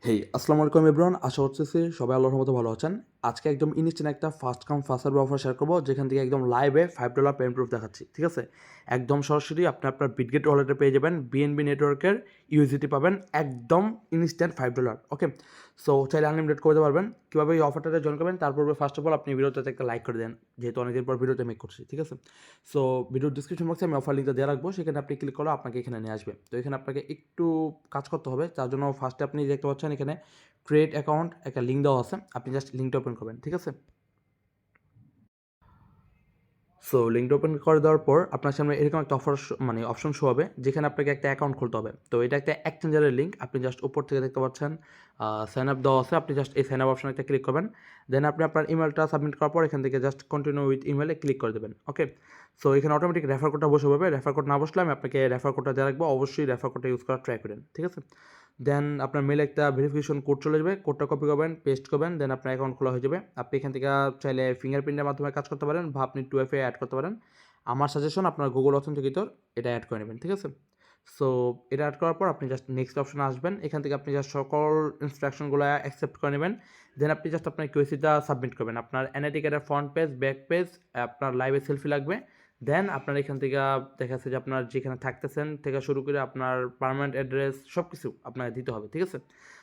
হেই আসসালামু আলাইকুম এভরিওয়ান, আশা করতেছি সবাই আল্লাহর রহমতে ভালো আছেন। আজকে একদম ইনস্ট্যান্ট একটা first come first serve offer share করবো, যেখান থেকে একদম লাইভে $5 পেমেন্ট প্রুফ দেখাচ্ছি। ঠিক আছে, একদম সরাসরি আপনি আপনার বিটগেট ওয়ালেটে পেয়ে যাবেন, বিএনবি নেটওয়ার্কের ইউএসডিটি পাবেন একদম ইনস্ট্যান্ট $5। ওকে, সো চাইলে আনলিমিটেড করতে পারবেন। কীভাবে এই অফারটাতে জয়েন করবেন তার পূর্বে ফার্স্ট অফ অল আপনি ভিডিওতে একটা লাইক করে দেন, যেহেতু অনেকদিন পর ভিডিওতে মেক করছি। ঠিক আছে, সো ভিডিওর ডিসক্রিপশন বক্সে আমি অফার লিঙ্কটা দিয়ে রাখবো, সেখানে আপনি ক্লিক করলে আপনাকে এখানে নিয়ে আসবে। তো এখানে আপনাকে একটু কাজ করতে হবে, তার জন্য ফার্স্টে আপনি দেখতে পাচ্ছেন এখানে ক্রিয়েট অ্যাকাউন্ট একটা লিঙ্ক দেওয়া আছে, আপনি জাস্ট লিঙ্কটা ওপেন করবেন। ঠিক আছে, সো লিঙ্কটা ওপেন করে দেওয়ার পর আপনার সামনে এরকম একটা অপশন শো হবে, যেখানে আপনাকে একটা অ্যাকাউন্ট খুলতে হবে। তো এটা একটা এক্সচেঞ্জারের লিঙ্ক, আপনি জাস্ট উপর থেকে দেখতে পাচ্ছেন সাইন আপ দেওয়া আছে, আপনি জাস্ট এই সাইন আপ অপশনে একটা ক্লিক করবেন। দেন আপনি আপনার ইমেলটা সাবমিট করার পর এখান থেকে জাস্ট কন্টিনিউ উইথ ইমেলে ক্লিক করে দেবেন। ওকে, সো এখানে অটোমেটিক রেফার কোডটা বসে হবে। রেফার কোড না বসলে আমি আপনাকে রেফার কোডটা দিয়ে রাখবো, অবশ্যই রেফার কোডটা ইউজ করার ট্রাই করেন। ঠিক আছে, দেন আপনার মেলে একটা ভেরিফিকেশন কোড চলে যাবে, কোডটা কপি করবেন, পেস্ট করবেন, দেন আপনার অ্যাকাউন্ট খোলা হয়ে যাবে। আপনি এখান থেকে চাইলে ফিঙ্গারপ্রিন্টের মাধ্যমে কাজ করতে পারেন বা আপনি 2FA অ্যাড করতে পারেন। আমার সাজেশন আপনার গুগল অথেন্টিকেটর এটা অ্যাড করে নেবেন। ঠিক আছে, সো এটা অ্যাড করার পর আপনি জাস্ট নেক্সট অপশনে আসবেন, এখান থেকে আপনি জাস্ট সকল ইনস্ট্রাকশনগুলো অ্যাকসেপ্ট করে নেবেন। দেন আপনি জাস্ট আপনার কিউসিটা সাবমিট করবেন। আপনার এনআইটি কার্ডের ফ্রন্ট পেজ, ব্যাক পেজ, আপনার লাইভে সেলফি লাগবে। দেন আপনার এখান থেকে দেখা যাচ্ছে যে আপনার যেখানে থাকতেছেন থেকে শুরু করে আপনার পার্মানেন্ট অ্যাড্রেস সব কিছু আপনাকে দিতে হবে। ঠিক আছে,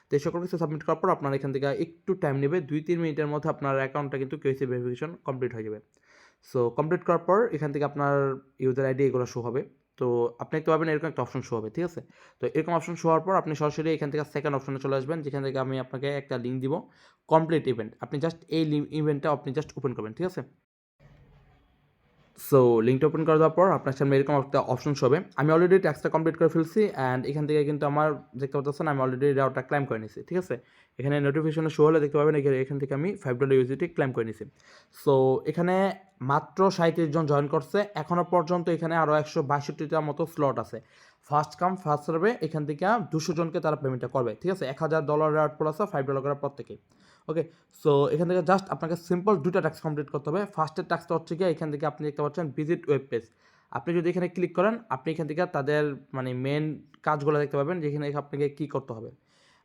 তো এই সকল কিছু সাবমিট করার পর আপনার এখান থেকে একটু টাইম নেবে, 2-3 মিনিটের মধ্যে আপনার অ্যাকাউন্টটা কিন্তু কেওয়াইসি ভেরিফিকেশন কমপ্লিট হয়ে যাবে। সো কমপ্লিট করার পর এখান থেকে আপনার ইউজার আইডি এগুলো শো হবে। তো আপনি দেখতে পাবেন এরকম একটা অপশন শো হবে। ঠিক আছে, তো এরকম অপশন শো হওয়ার পর আপনি সরাসরি এখান থেকে সেকেন্ড অপশনে চলে আসবেন, যেখান থেকে আমি আপনাকে একটা লিঙ্ক দিব, কমপ্লিট ইভেন্ট। আপনি জাস্ট এই ইভেন্টটা আপনি জাস্ট ওপেন করবেন। ঠিক আছে, সো লিঙ্কটা ওপেন করে দেওয়ার পর আপনার সামনে এরকম একটা অপশন হবে। আমি অলরেডি ট্যাক্সটা কমপ্লিট করে ফেলছি, অ্যান্ড এখান থেকে কিন্তু আমার দেখতে পাচ্ছেন আমি অলরেডি রাউটটা ক্লাইম করে নিয়েছি। ঠিক আছে, এখানে নোটিফিকেশনে শো হলে দেখতে পাবেন এখান থেকে আমি $5 ইউজিটি ক্লাইম করে নিয়েছি। সো এখানে মাত্র 37 জন জয়েন করছে এখনও পর্যন্ত। এখানে আরও 162টার মতো স্লট আছে। ফার্স্ট কাম ফার্স্ট সার্ভে এখান থেকে 200 জনকে তারা পেমেন্টটা করবে। ঠিক আছে, $1000 রেওয়ার্ড পুল আছে, $5 করার প্রত্যেকে। ওকে, সো এখান থেকে জাস্ট আপনাকে সিম্পল দুটা টাস্ক কমপ্লিট করতে হবে। ফার্স্টের টাস্কটা হচ্ছে গিয়ে এখান থেকে আপনি দেখতে পাচ্ছেন ভিজিট ওয়েব পেজ। আপনি যদি এখানে ক্লিক করেন আপনি এখান থেকে তাদের মেন কাজগুলো দেখতে পাবেন, যেখানে আপনাকে কী করতে হবে।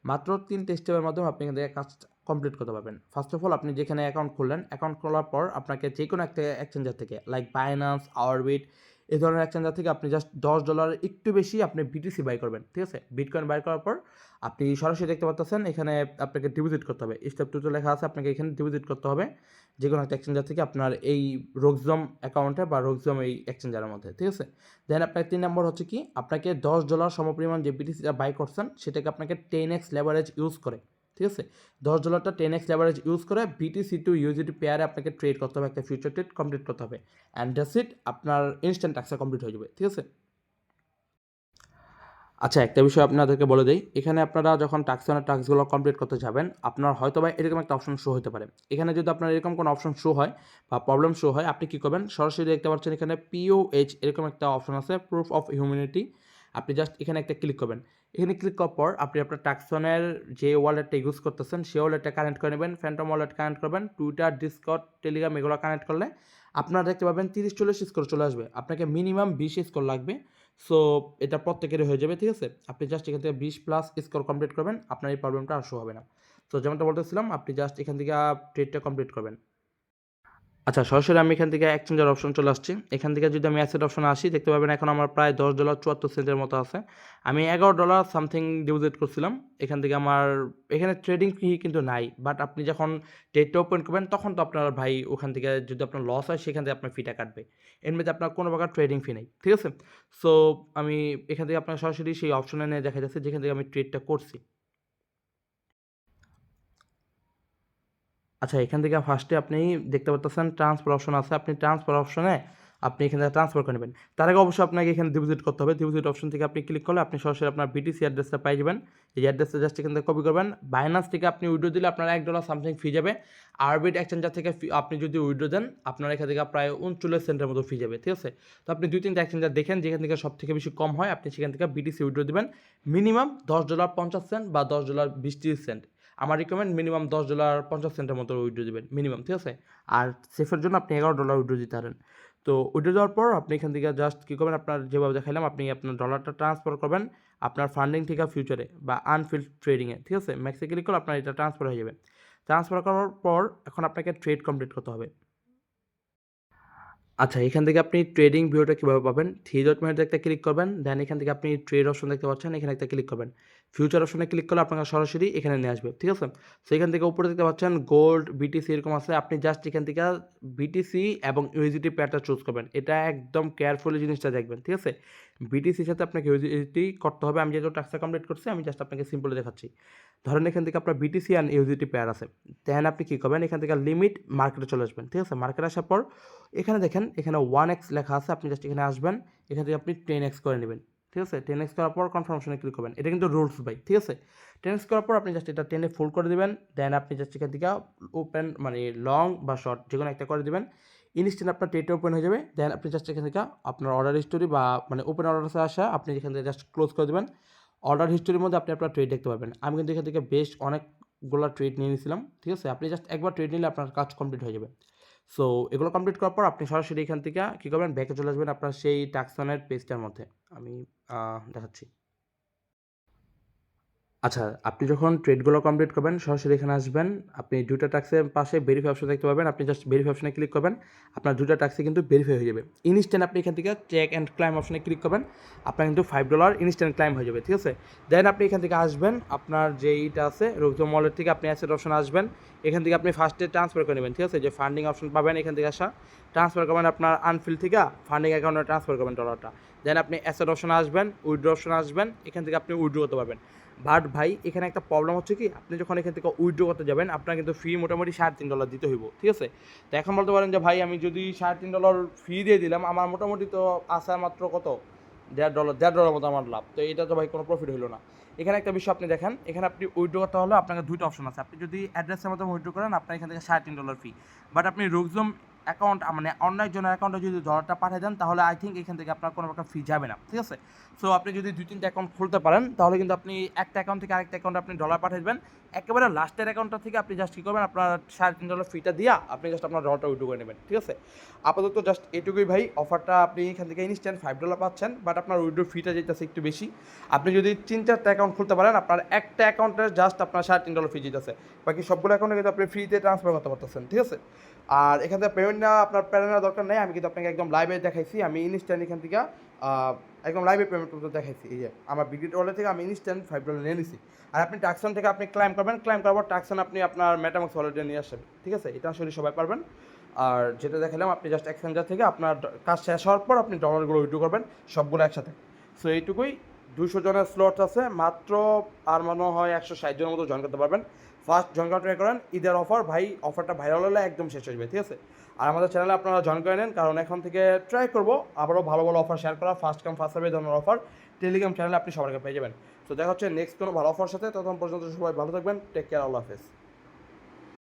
মাত্র 3 স্টেপের মাধ্যমে আপনি এখান থেকে কাজ কমপ্লিট করতে পারবেন। ফার্স্ট অফ অল আপনি যেখানে অ্যাকাউন্ট খুললেন, অ্যাকাউন্ট খোলার পর আপনাকে যে কোনো একটা এক্সচেঞ্জার থেকে লাইক বাইন্যান্স, আওয়ারবিট এই ধরনের এক্সচেঞ্জার থেকে আপনি জাস্ট $10 একটু বেশি আপনি বিটিসি বাই করবেন। ঠিক আছে, বিটকয়েন বাই করার পর আপনি সরাসরি দেখতে পাচ্ছেন এখানে আপনাকে ডিপোজিট করতে হবে। স্টেপ 2 লেখা আছে, আপনাকে এখানে ডিপোজিট করতে হবে যে কোনো একটা এক্সচেঞ্জার থেকে আপনার এই রোকজম অ্যাকাউন্টে বা রোকজম এই এক্সচেঞ্জারের মধ্যে। ঠিক আছে, দেন আপনার 3 নম্বর হচ্ছে কি, আপনাকে $10 সমপরিমাণ যে বিটিসিটা বাই করছেন সেটাকে আপনাকে 10x লেভারেজ ইউজ করে, ঠিক আছে, $10টা 10x লেভারেজ ইউজ করে বিটিসি টু ইউজিটি পেয়ারে আপনাকে ট্রেড করতে হবে, একটা ফিউচার ট্রেড কমপ্লিট করতে হবে, অ্যান্ড দ্যাটস ইট, আপনার ইনস্ট্যান্ট টাস্কটা কমপ্লিট হয়ে যাবে। ঠিক আছে, আচ্ছা একটা বিষয় আপনাদেরকে বলে দেই, এখানে আপনারা যখন টাস্কগুলো কমপ্লিট করতে যাবেন আপনার হয়তো বা এরকম একটা অপশন শো হতে পারে। এখানে যদি আপনার এরকম কোনো অপশন শো হয় বা প্রবলেম শো হয়, আপনি কী করবেন, সরাসরি দেখতে পাচ্ছেন এখানে POH এরকম একটা অপশন আছে, প্রুফ অফ হিউম্যানিটি। আপনি জাস্ট এখানে একটা ক্লিক করবেন। এখানে ক্লিক করার পর আপনি আপনার টাক্সনের যে ওয়ালেটটা ইউজ করতেছেন সেই ওয়ালেটটা কানেক্ট করে নেবেন, ফ্যান্টম ওয়ালেট কানেক্ট করবেন, টুইটার, ডিসকর্ড, টেলিগ্রাম এগুলো কানেক্ট করলে আপনারা দেখতে পাবেন 30-40 স্কোর চলে আসবে। আপনাকে মিনিমাম 20 স্কোর লাগবে। সো এটা প্রত্যেকেরই হয়ে যাবে। ঠিক আছে, আপনি জাস্ট এখান থেকে 20+ স্কোর কমপ্লিট করবেন, আপনার এই প্রবলেমটা আর শো হবে না। তো যেমনটা বলতেছিলাম, আপনি জাস্ট এখান থেকে ট্রেডটা কমপ্লিট করবেন। আচ্ছা সরাসরি আমি এখান থেকে এক্সচেঞ্জার অপশন চলে আসছি। এখান থেকে যদি আমি অ্যাসেট অপশনে আসি দেখতে পাবেন এখন আমার প্রায় $10.74 মতো আছে। আমি $11 সামথিং ডিপোজিট করছিলাম। এখান থেকে আমার এখানে ট্রেডিং ফি কিন্তু নাই। বাট আপনি যখন ট্রেডটা ওপেন করবেন তখন তো আপনার ভাই ওখান থেকে যদি আপনার লস হয় সেখান থেকে আপনার ফিটা কাটবে। এমনিতে আপনার কোনো প্রকার ট্রেডিং ফি নেই। ঠিক আছে? সো আমি এখান থেকে আপনার সরাসরি সেই অপশনে নিয়ে দেখা যাচ্ছে যেখান থেকে আমি ট্রেডটা করছি। আচ্ছা এখান থেকে ফার্স্টে আপনি দেখতে পারতেছেন ট্রান্সফার অপশন আছে। আপনি ট্রান্সফার অপশনে আপনি এখান থেকে ট্রান্সফার করে নেবেন। তার আগে অবশ্যই আপনাকে এখানে ডিপোজিট করতে হবে। ডিপোজিট অপশন থেকে আপনি ক্লিক করলে আপনি সরাসরি আপনার বিটিসি অ্যাড্রেসটা পেয়ে যাবেন। এই অ্যাড্রেসটা জাস্ট এখান থেকে কপি করবেন। বাইন্যান্স থেকে আপনি উইথড্র দিলে আপনার $1 সামথিং ফি যাবে। আরবিট এক্সচেঞ্জার থেকে আপনি যদি উইথড্র দেন আপনার এখান থেকে প্রায় 39 সেন্টের মতো ফি যাবে। ঠিক আছে? তো আপনি 2-3টা এক্সচেঞ্জার দেখেন যেখান থেকে সবথেকে বেশি কম হয় আপনি সেখান থেকে বিটিসি উইথড্র দিবেন। মিনিমাম $10.50 বা $10.20 আমার রিকমেন্ড মিনিমাম $10.50 মতো উইথড্র দিবেন মিনিমাম। ঠিক আছে, আর সেফের জন্য আপনি $11 উইথড্র দিতে পারেন। তো উইথড্র দেওয়ার পর আপনি এখান থেকে জাস্ট কী করবেন, আপনার যেভাবে দেখাইলাম আপনি আপনার ডলারটা ট্রান্সফার করবেন। আপনার ফান্ডিং থেকে ফিউচারে বা আনফিল্ড ট্রেডিংয়ে, ঠিক আছে, ম্যাক্সে ক্লিক করলে আপনার এটা ট্রান্সফার হয়ে যাবে। ট্রান্সফার করার পর এখন আপনাকে ট্রেড কমপ্লিট করতে হবে। আচ্ছা, এখান থেকে আপনি ট্রেডিং ভিউটা কীভাবে পাবেন? থ্রি ডট মেনুতে একটা ক্লিক করবেন, দেন এখান থেকে আপনি ট্রেড অপশন দেখতে পাচ্ছেন, এখানে একটা ক্লিক করবেন। ফিউচার অপশনে ক্লিক করলে আপনাকে সরাসরি এখানে নিয়ে আসবে, ঠিক আছে? সো এখান থেকে উপরে দেখতে পাচ্ছেন গোল্ড, বিটিসি এরকম আছে। আপনি জাস্ট এখান থেকে বিটিসি এবং ইউএসডিটি পেয়ারটা চুজ করবেন। এটা একদম কেয়ারফুলি জিনিসটা দেখবেন, ঠিক আছে? বিটিসির সাথে আপনাকে ইউএসডিটি করতে হবে। আমি যেহেতু টাস্কটা কমপ্লিট করছি, আমি জাস্ট আপনাকে সিম্পলি দেখাচ্ছি। ধরেন এখান থেকে আপনার বিটিসি অ্যান্ড ইউএসডিটি পেয়ার আছে। দেন আপনি কী করবেন? এখান থেকে লিমিট মার্কেটে চলে আসবেন, ঠিক আছে? মার্কেটে আসার পর এখানে দেখেন, এখানে 1x লেখা আছে। আপনি জাস্ট এখানে আসবেন, এখান থেকে আপনি 10x করে নেবেন, ঠিক আছে? 10x করার পর কনফার্মেশনে ক্লিক করবেন। এটা কিন্তু রুলস ভাই, ঠিক আছে? 10x করার পর আপনি জাস্ট এটা 10 ফুল করে দিবেন। দেন আপনি জাস্ট এখান থেকে ওপেন মানে লং বা শর্ট যেকোনো একটা করে দিবেন। ইনস্ট্যান্ট আপনার ট্রেডটা ওপেন হয়ে যাবে। দেন আপনি জাস্ট এখান থেকে আপনার অর্ডার হিস্টোরি বা মানে ওপেন অর্ডারে আসা আপনি এখান থেকে জাস্ট ক্লোজ করে দেবেন। অর্ডার হিস্টোরির মধ্যে আপনি আপনার ট্রেড দেখতে পাবেন। আমি কিন্তু এখান থেকে বেশ অনেকগুলো ট্রেড নিয়ে নিয়েছিলাম, ঠিক আছে? আপনি জাস্ট একবার ট্রেড নিলে আপনার কাজ কমপ্লিট হয়ে যাবে। সো এগুলো কমপ্লিট করার পর আপনি সরাসরি এখান থেকে কী করবেন? ব্যাকে চলে আসবেন আপনার সেই টাক্সনের পেজটার মধ্যে। আমি দেখাচ্ছি। আচ্ছা, আপনি যখন ট্রেডগুলো কমপ্লিট করবেন, সরাসরি এখানে আসবেন। আপনি ২ টা টাস্কের পাশে ভেরিফাই অপশন দেখতে পাবেন। আপনি জাস্ট ভেরিফাই অপশনে ক্লিক করবেন। আপনার ২ টা টাস্কই কিন্তু ভেরিফাই হয়ে যাবে। ইনস্ট্যান্ট আপনি এখান থেকে চেক অ্যান্ড ক্লাইম অপশনে ক্লিক করবেন। আপনার কিন্তু $5 ইনস্ট্যান্ট ক্লাইম হয়ে যাবে, ঠিক আছে? দেন আপনি এখান থেকে আসবেন, আপনার যেইটা আছে রোজম ওয়ালেট থেকে আপনি অ্যাসেট অপশনে আসবেন। এখান থেকে আপনি ফার্স্টে ট্রান্সফার করে নেবেন, ঠিক আছে? যে ফান্ডিং অপশন পাবেন এখান থেকে আসা। ট্রান্সফার করবেন আপনার আনফিল্ড থেকে ফান্ডিং অ্যাকাউন্টে ট্রান্সফার করবেন ডলারটা। দেন আপনি অ্যাসেট অপশনে আসবেন, উইথড্র অপশনে আসবেন। এখান থেকে আপনি উইথড্র করতে পারবেন। বাট ভাই এখানে একটা প্রবলেম হচ্ছে কি, আপনি যখন এখান থেকে উইথড্র করতে যাবেন আপনার কিন্তু ফি মোটামুটি $3.5 দিতে হইব, ঠিক আছে? তো এখন বলতে পারেন যে ভাই আমি যদি $3.5 ফি দিয়ে দিলাম, আমার মোটামুটি তো আসা মাত্র কত $1.5 মতো আমার লাভ। তো এটা তো ভাই কোনো প্রফিট হইলো না। এখানে একটা বিষয় আপনি দেখেন, এখানে আপনি উইথড্র করতে হলে আপনাকে 2টা অপশন আছে। আপনি যদি অ্যাড্রেসের মাধ্যমে উইথড্র করেন আপনার এখান থেকে $3.5 ফি। বাট আপনি রুকজুম অ্যাকাউন্ট মানে অন্য একজনের অ্যাকাউন্টে যদি ডলারটা পাঠিয়ে দেন তাহলে আই থিঙ্ক এখান থেকে আপনার কোনো প্রকার ফি যাবে না, ঠিক আছে? সো আপনি যদি 2-3টা অ্যাকাউন্ট খুলতে পারেন তাহলে কিন্তু আপনি একটা অ্যাকাউন্ট থেকে আরেকটা অ্যাকাউন্টে আপনি ডলার পাঠিয়ে দেবেন। একেবারে লাস্টের অ্যাকাউন্টটা থেকে আপনি জাস্ট কী করবেন? আপনার $3.5 ফিটা দিয়া আপনি জাস্ট আপনার ডলারটা উইথড্র করে নেবেন, ঠিক আছে? আপাতত জাস্ট এটুকুই ভাই। অফারটা আপনি এখান থেকে ইনস্ট্যান্ট $5 পাচ্ছেন, বাট আপনার উইথড্র ফিটা যেতেছে একটু বেশি। আপনি যদি 3-4টা অ্যাকাউন্ট খুলতে পারেন আপনার একটা অ্যাকাউন্টে জাস্ট আপনার $3.5 ফি যেতেছে। বাকি সবগুলো অ্যাকাউন্টে কিন্তু আপনি ফ্রিতে ট্রান্সফার করতে পারতেছেন, ঠিক আছে? আর এখান থেকে পেমেন্ট নেওয়া আপনার প্যারা নেওয়ার দরকার নেই। আমি কিন্তু আপনাকে একদম লাইভে দেখাইছি। আমি ইনস্ট্যান্ট এখান থেকে একদম লাইভে পেমেন্ট করতে দেখাইছি। এই যে আমার বিগিট ওয়ালেট থেকে আমি ইনস্ট্যান্ট $5 নিয়ে নিছি। আর আপনি টাক্সন থেকে আপনি ক্লাইম করবেন, ক্লাইম করার পর টাক্সন আপনি আপনার মেটামাক্স ওয়ালেটে নিয়ে আসবেন, ঠিক আছে? এটা আসলে সবাই পারবেন। আর যেটা দেখালাম আপনি জাস্ট এক্সচেঞ্জার থেকে আপনার কাজ শেষ হওয়ার পর আপনি ডলারগুলো উইথড্র করবেন সবগুলো একসাথে। সো এইটুকুই। 200 জনের স্লট আছে মাত্র। আর মনে হয় 160 জনের মতো জয়েন করতে পারবেন। ফার্স্ট জয়েন করা ট্রাই করেন। ঈদের অফার ভাই, অফারটা ভাইরাল হলে একদম শেষ হয়ে যাবে, ঠিক আছে? আর আমাদের চ্যানেলে আপনারা জয়েন করে নেন, কারণ এখন থেকে ট্রাই করবো আবারও ভালো ভালো অফার শেয়ার করা। ফার্স্ট কাম ফার্স্ট সার্ভে ধরনের অফার টেলিগ্রাম চ্যানেলে আপনি সবার আগে পেয়ে যাবেন। তো দেখা হচ্ছে নেক্সট কোনো ভালো অফার সাথে। তখন পর্যন্ত সবাই ভালো থাকবেন। টেক কেয়ার, আল্লাহ হাফেজ।